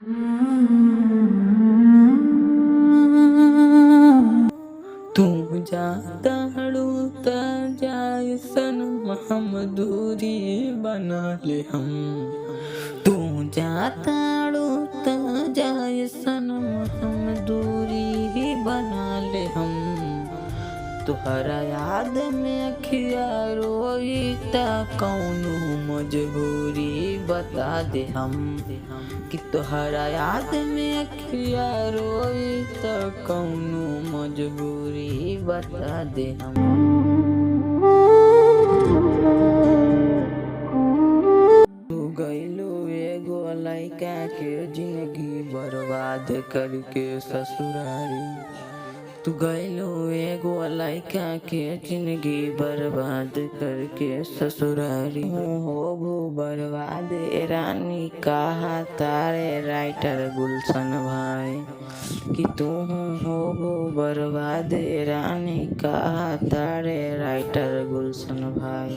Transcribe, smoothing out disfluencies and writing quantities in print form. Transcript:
तू जाता हड़ूता जाए सनम हम दूरी बना ले हम। तू जाता हड़ूता जाए सनम हम दूरी बना ले हम। तुहरा याद में अखिया रोईता कौनो मजबूरी बता दे हम। कि तुहरा याद में अखिया रोईता कौनो मजबूरी बता दे हम। तू गइलो एगो लइका के जिंदगी बर्बाद करके ससुरारी। तू गइलो एगो लइका के जिंदगी बर्बाद करके ससुरारी। हो बर्बाद ए रानी कहा तारे राइटर गुलशन भाई। कि तू हो बर्बाद ए रानी कहा तारे राइटर गुलशन भाई।